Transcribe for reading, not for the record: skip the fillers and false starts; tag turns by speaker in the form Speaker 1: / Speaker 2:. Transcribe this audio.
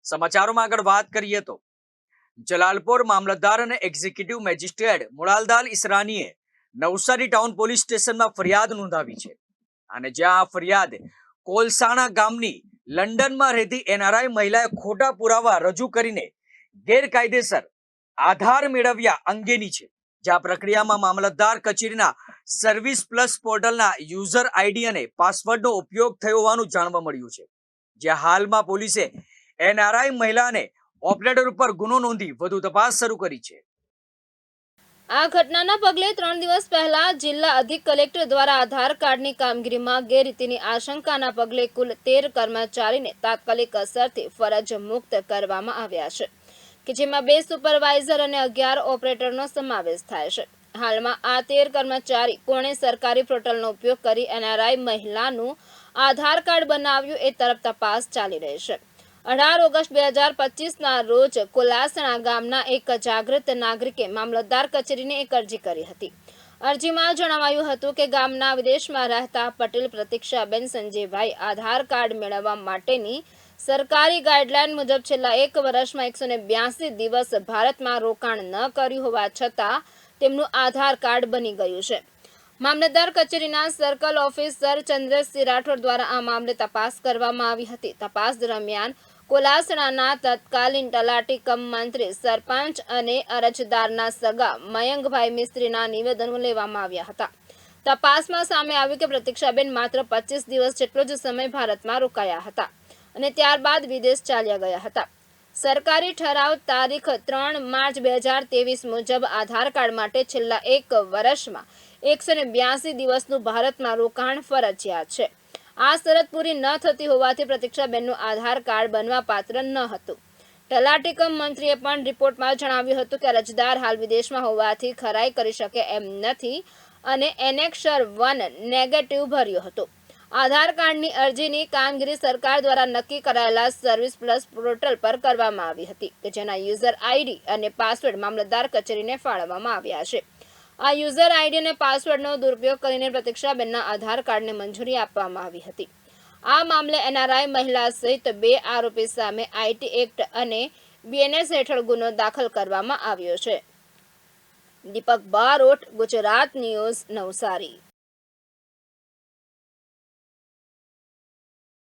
Speaker 1: સમાચારોમાં આગળ વાત કરીએ તો જલાલપોર મામલતદાર અને એક્ઝિક્યુટિવ મેજિસ્ટ્રેટ મુરાલદાલ ઈસરાનીએ નવસારી ટાઉન પોલીસ સ્ટેશનમાં ફરિયાદ નોંધાવી છે અને જ્યાં આ ફરિયાદ કોલસાણા ગામની લંડનમાં રહેતી એનઆરઆઈ મહિલાએ ખોટા પુરાવા રજૂ કરીને ગેરકાયદેસર આધાર મેળવ્યા અંગેની છે। જ્યાં પ્રક્રિયામાં મામલતદાર કચેરીના સર્વિસ પ્લસ પોર્ટલના યુઝર આઈડી અને પાસવર્ડનો ઉપયોગ થયો હોવાનું જાણવા મળ્યું છે। જ્યાં હાલમાં પોલીસે એનઆરઆઈ મહિલાને ઓપરેટર ઉપર ગુનો નોંધી વધુ તપાસ શરૂ કરી છે।
Speaker 2: આ ઘટનાના પગલે 3 દિવસ પહેલા જિલ્લા અધિક કલેક્ટર દ્વારા આધાર કાર્ડની કામગીરીમાં ગેરરીતિની આશંકાના પગલે કુલ 13 કર્મચારીને તાત્કાલિક અસરથી ફરજ મુક્ત કરવામાં આવ્યા છે કે જેમાં 2 સુપરવાઇઝર અને 11 ઓપરેટરનો સમાવેશ થાય છે। હાલમાં આ 13 કર્મચારી કોણે સરકારી પોર્ટલનો ઉપયોગ કરી એનઆરઆઈ મહિલાનું આધાર કાર્ડ બનાવ્યું એ તરફ તપાસ ચાલી રહી છે। 18 ઓગસ્ટ 2025ના રોજ કોલાસણા ગામના એક જાગૃત નાગરિકે મામલતદાર કચેરીને એક અરજી કરી હતી। અરજીમાં જણાવાયું હતું કે ગામના વિદેશમાં રહેતા પટેલ પ્રતીક્ષાબેન સંજયભાઈ આધાર કાર્ડ મેળવવા માટેની સરકારી ગાઈડલાઈન મુજબ છેલ્લા 1 વર્ષમાં 182 દિવસ ભારતમાં રોકાણ ન કર્યું હોવા છતાં તેમનું આધાર કાર્ડ બની ગયું છે। મામલતદાર કચેરીના સર્કલ ઓફિસર ચંદ્રસિંહ રાઠોડ દ્વારા આ મામલે તપાસ કરવામાં આવી હતી। તપાસ દરમિયાન કોલાસણાના તત્કાલીન તલાટી કમ મંત્રી સરપંચ અને અરજદારના સગા મયંકભાઈ મિસ્ત્રીના નિવેદનો લેવામાં આવ્યા હતા। તપાસમાં સામે આવ્યું કે પ્રતીક્ષાબેન માત્ર 25 દિવસ જેટલો જ સમય ભારતમાં રોકાયા હતા અને ત્યારબાદ વિદેશ ચાલ્યા ગયા હતા। સરકારી ઠરાવ તારીખ 3 માર્ચ 2023 મુજબ આધાર કાર્ડ માટે છેલ્લા 1 વર્ષમાં 182 દિવસનું ભારતમાં રોકાણ ફરજિયાત છે। આ શરત પૂરી ન થતી હોવાથી પ્રતીક્ષાબેનનું આધાર કાર્ડ બનવા પાત્ર ન હતું। તલાટી કમ મંત્રીએ પણ રિપોર્ટમાં જણાવ્યું હતું કે અરજદાર હાલ વિદેશમાં હોવાથી ખરાઈ કરી શકે એમ નથી અને એનેક્સર 1 નેગેટિવ ભર્યો હતો। આધાર કાર્ડની અરજીની કામગીરી સરકાર દ્વારા નક્કી કરાયેલા સર્વિસ પ્લસ પોર્ટલ પર કરવામાં આવી હતી કે જેના યુઝર આઈડી અને પાસવર્ડ મામલતદાર કચેરીને ફાળવવામાં આવ્યા છે। આ યુઝર આઈડી અને પાસવર્ડનો દુરુપયોગ કરીને પ્રતીક્ષાબેનના આધાર કાર્ડને મંજૂરી આપવામાં આવી હતી। આ મામલે એનઆરઆઈ મહિલા સહિત 2 આરોપી સામે આઈટી એક્ટ અને બીએનએસ હેઠળ ગુનો દાખલ કરવામાં આવ્યો છે। દીપક બારોટ, ગુજરાત ન્યૂઝ, નવસારી।